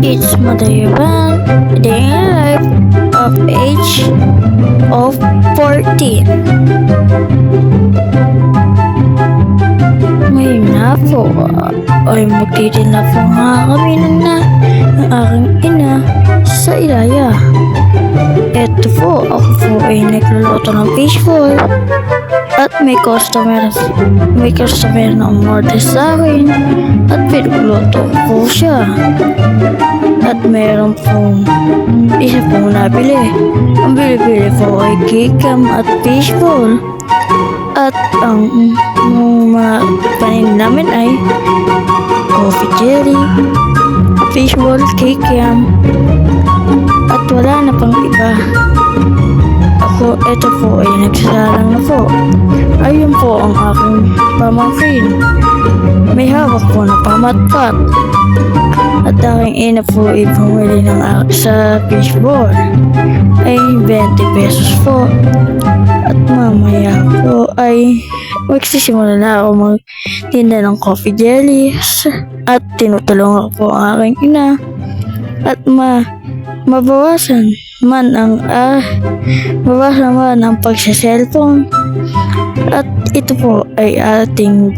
It's Madayaban, daily life of age of 14. Ngayon na po ay magtitin na po nga kami na ng aking ina sa Ilaya. Eto po, ako po ay nagluluto ng fishball at may customer na umorder sa akin at pinagluto po siya. At meron pong isa pong nabili. Ang bili-bili po ay kikiam at fishball. At ang mga panin namin ay coffee jelly, fishball, kikiam, at wala na pang iba. Ito po ay nagsasalang na po. Ayun po ang aking pamangkin. May hawak po na pamatpat. At aking ina po ay bumili sa fishball ay 20 pesos po. At mamaya po ay magsisimula na ako magtinda ng coffee jellies. At tinutulungan po ang aking ina. At mabawasan man ang pagsa-cellphone. At ito po ay aking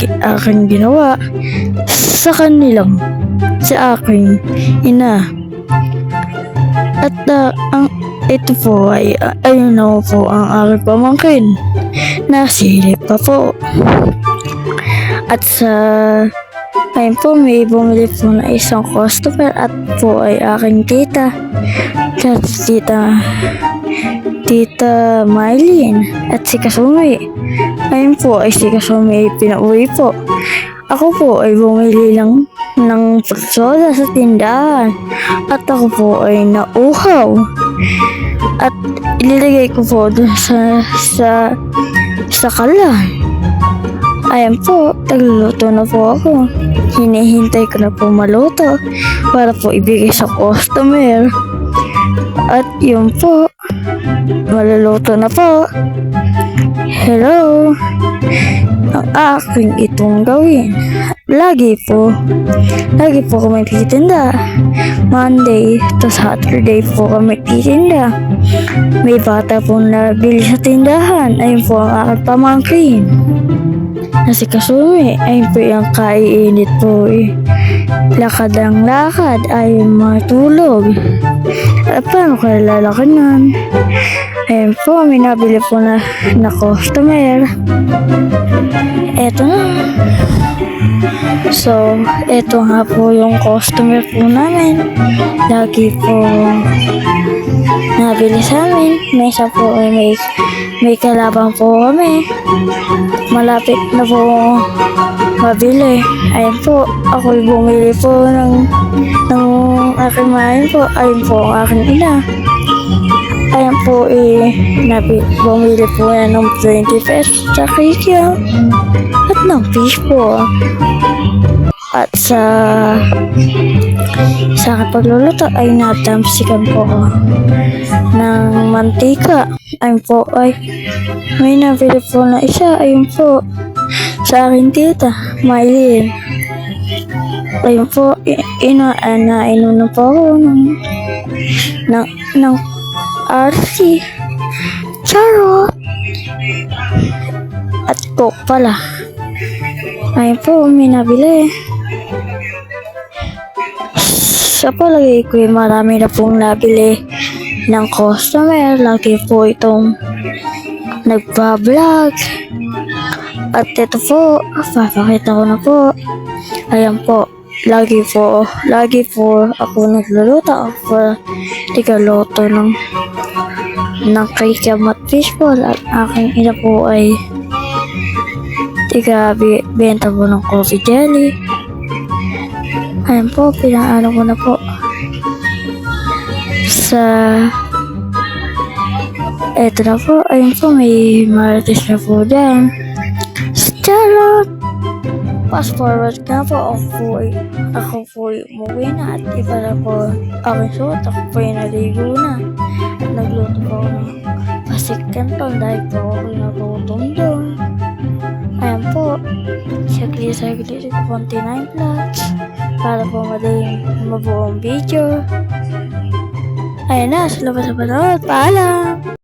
ginawa sa aking ina. At ito po ay ayun na po ang aking pamangkin. Nasilip pa po. At ayun po, may bumili po na isang customer at po ay aking tita. Tita Mylene at si Kasumi. Ayun po ay si Kasumi ay pinauwi po. Ako po ay bumili lang ng soda sa tindahan at ako po ay nauhaw. At ililagay ko po dun sa kalan. Ayan po, nagluluto na po ako. Hinihintay ko na po maluto para po ibigay sa customer. At yun po, maluluto na po. Hello, ang aking itong gawin. Lagi po kami titinda. Monday to Saturday po kami titinda. May bata po nabili sa tindahan. Ayun po ang aking pamangkin na si Kasumi. Ayun po yung kaiinit po eh. Lakad ang lakad ay matulog. At paano kaya lalaki nun? Ayun po, may nabili po na customer. Eto na. So, eto nga po yung customer po namin. Lagi po nabili sa amin. May isa po ay may kalabang po kami. Malapit na po mabili. Ayun po, ako'y bumili po ng aking main po. Ayun po ang aking ina. Ayun po bumili po yan ng 20 pesos sa kikiam at ng fish po. At sa pagluluto ay natamsikan po ng mantika. Ayun po ay may nabili po na isa. Ayun po sa aking tita Mylene. Ayun po, nainom na po ako ng RC Charot at Coke pala. Ayun po, may nabili. Sa palagay ko marami na pong nabili ng customer. Lagi po itong nagpa-vlog. At ito po, papakita ko na po. Ayan po, lagi po ako nagluluto. Ako tigaluto ng kikiam at fishball. At aking ina po ay benta po ng coffee jelly. Ayan po, pinaano ko na po eto na po. Ayun po, may marites na po dyan. Charot! Fast forward na po, ako po umuwi na at iba na po aking suot. Ako po yung naligo na at nagluto po ako ng pasik canton dahil po ako nagutom doon. Ayan po, saglit ko konti na yung plots. para po madaling mabuo ang video. Ayun na, salamat sa panood. Paalam!